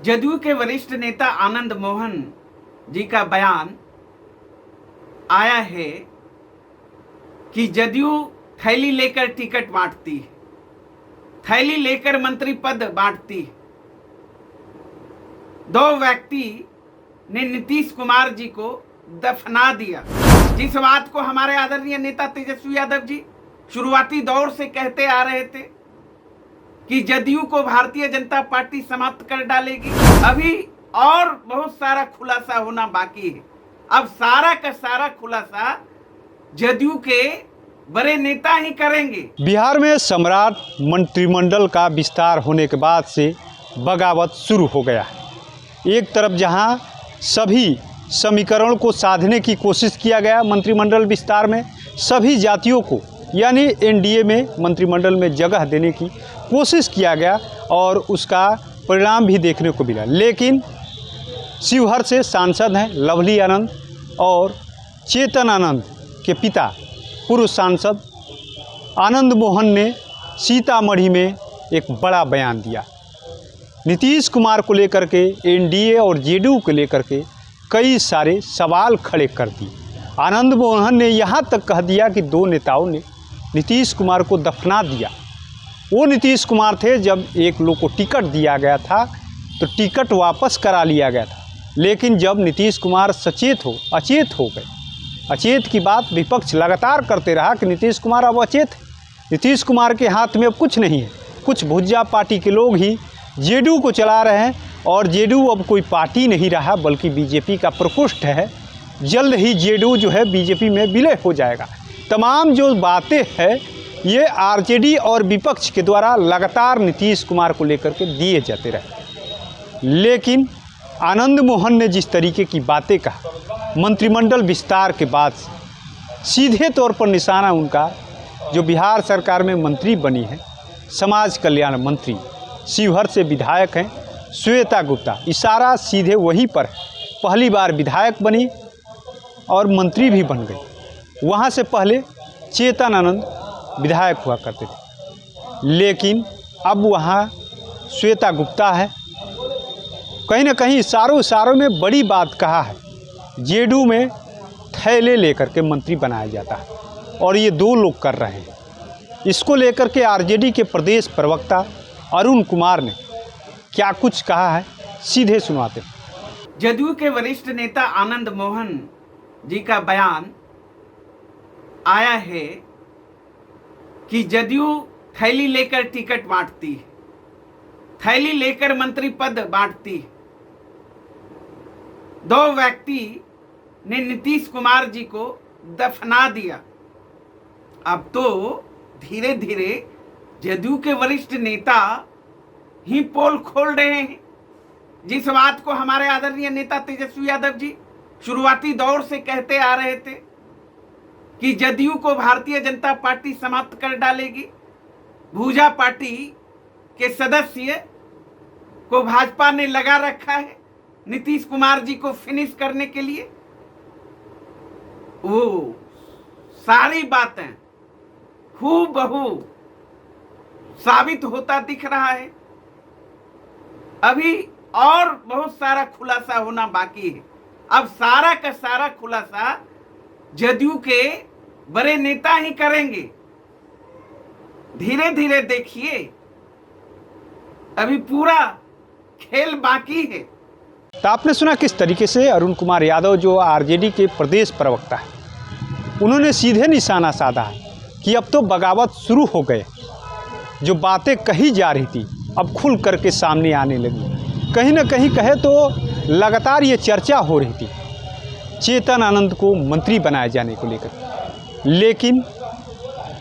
जदयू के वरिष्ठ नेता आनंद मोहन जी का बयान आया है कि जदयू थैली लेकर टिकट बांटती है, थैली लेकर मंत्री पद बांटती है। दो व्यक्ति ने नीतीश कुमार जी को दफना दिया, जिस बात को हमारे आदरणीय नेता तेजस्वी यादव जी शुरुआती दौर से कहते आ रहे थे कि जदयू को भारतीय जनता पार्टी समाप्त कर डालेगी। अभी और बहुत सारा खुलासा होना बाकी है। अब सारा का सारा खुलासा जदयू के बड़े नेता ही करेंगे। बिहार में सम्राट मंत्रिमंडल का विस्तार होने के बाद से बगावत शुरू हो गया है। एक तरफ जहां सभी समीकरणों को साधने की कोशिश किया गया मंत्रिमंडल विस्तार में, सभी जातियों को यानी एनडीए में मंत्रिमंडल में जगह देने की कोशिश किया गया और उसका परिणाम भी देखने को मिला। लेकिन शिवहर से सांसद हैं लवली आनंद और चेतन आनंद के पिता पूर्व सांसद आनंद मोहन ने सीतामढ़ी में एक बड़ा बयान दिया। नीतीश कुमार को लेकर के, एनडीए और जेडीयू को लेकर के कई सारे सवाल खड़े कर दिए। आनंद मोहन ने यहाँ तक कह दिया कि दो नेताओं ने नीतीश कुमार को दफना दिया। वो नीतीश कुमार थे जब एक लोग को टिकट दिया गया था तो टिकट वापस करा लिया गया था, लेकिन जब नीतीश कुमार अचेत हो गए, अचेत की बात विपक्ष लगातार करते रहा कि नीतीश कुमार अब अचेत है, नीतीश कुमार के हाथ में अब कुछ नहीं है, कुछ भुज्जा पार्टी के लोग ही जेडीयू को चला रहे हैं और जेडीयू अब कोई पार्टी नहीं रहा बल्कि बीजेपी का प्रकोष्ठ है। जल्द ही जेडीयू जो है बीजेपी में विलय हो जाएगा। तमाम जो बातें हैं ये आरजेडी और विपक्ष के द्वारा लगातार नीतीश कुमार को लेकर के दिए जाते रहे। लेकिन आनंद मोहन ने जिस तरीके की बातें कहा मंत्रिमंडल विस्तार के बाद सीधे तौर पर निशाना उनका जो बिहार सरकार में मंत्री बनी है, समाज कल्याण मंत्री, शिवहर से विधायक हैं श्वेता गुप्ता, इशारा सीधे वहीं पर पहली बार विधायक बनी और मंत्री भी बन गई। वहाँ से पहले चेतन आनंद विधायक हुआ करते थे, लेकिन अब वहाँ श्वेता गुप्ता है। कहीं ना कहीं इशारों में बड़ी बात कहा है, जेडीयू में थैले लेकर के मंत्री बनाया जाता है और ये दो लोग कर रहे हैं। इसको लेकर के आरजेडी के प्रदेश प्रवक्ता अरुण कुमार ने क्या कुछ कहा है, सीधे सुनाते हैं। जदयू के वरिष्ठ नेता आनंद मोहन जी का बयान आया है कि जदयू थैली लेकर टिकट बांटती है, थैली लेकर मंत्री पद बांटती है। दो व्यक्ति ने नीतीश कुमार जी को दफना दिया। अब तो धीरे धीरे जदयू के वरिष्ठ नेता ही पोल खोल रहे हैं, जिस बात को हमारे आदरणीय नेता तेजस्वी यादव जी शुरुआती दौर से कहते आ रहे थे कि जदयू को भारतीय जनता पार्टी समाप्त कर डालेगी। भुजा पार्टी के सदस्य को भाजपा ने लगा रखा है नीतीश कुमार जी को फिनिश करने के लिए। वो सारी बातें हूबहू साबित होता दिख रहा है। अभी और बहुत सारा खुलासा होना बाकी है। अब सारा का सारा खुलासा जदयू के बड़े नेता ही करेंगे। धीरे धीरे देखिए, अभी पूरा खेल बाकी है। तो आपने सुना किस तरीके से अरुण कुमार यादव जो आरजेडी के प्रदेश प्रवक्ता है, उन्होंने सीधे निशाना साधा है कि अब तो बगावत शुरू हो गए। जो बातें कही जा रही थी अब खुल करके सामने आने लगी। कहीं ना कहीं कहे तो लगातार ये चर्चा हो रही थी चेतन आनंद को मंत्री बनाए जाने को लेकर, लेकिन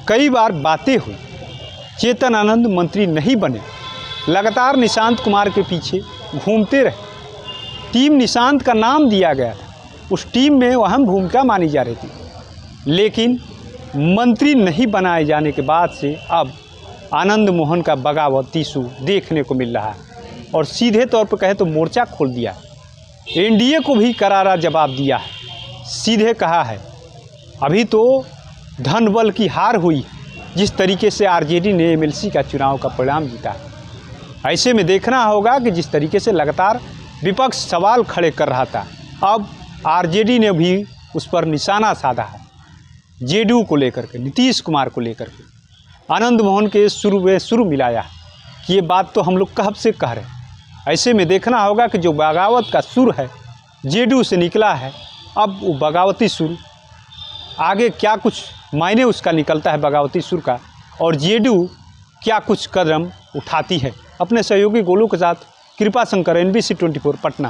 कई बार बातें हुई, चेतन आनंद मंत्री नहीं बने। लगातार निशांत कुमार के पीछे घूमते रहे। टीम निशांत का नाम दिया गया था, उस टीम में अहम भूमिका मानी जा रही थी, लेकिन मंत्री नहीं बनाए जाने के बाद से अब आनंद मोहन का बगावत इशू देखने को मिल रहा है और सीधे तौर पर कहे तो मोर्चा खोल दिया है। एनडीए को भी करारा जवाब दिया है। सीधे कहा है अभी तो धन बल की हार हुई, जिस तरीके से आरजेडी ने एमएलसी का चुनाव का परिणाम जीता है। ऐसे में देखना होगा कि जिस तरीके से लगातार विपक्ष सवाल खड़े कर रहा था, अब आरजेडी ने भी उस पर निशाना साधा है। जेडीयू को लेकर के, नीतीश कुमार को लेकर के, आनंद मोहन के शुरू मिलाया कि ये बात तो हम लोग कब से कह रहे हैं। ऐसे में देखना होगा कि जो बगावत का सुर है जेडीयू से निकला है, अब वो बगावती सुर आगे क्या कुछ मायने उसका निकलता है बगावती सुर का, और जेडीयू क्या कुछ कदम उठाती है। अपने सहयोगी गोलू के साथ कृपा शंकर, NBC 24 पटना।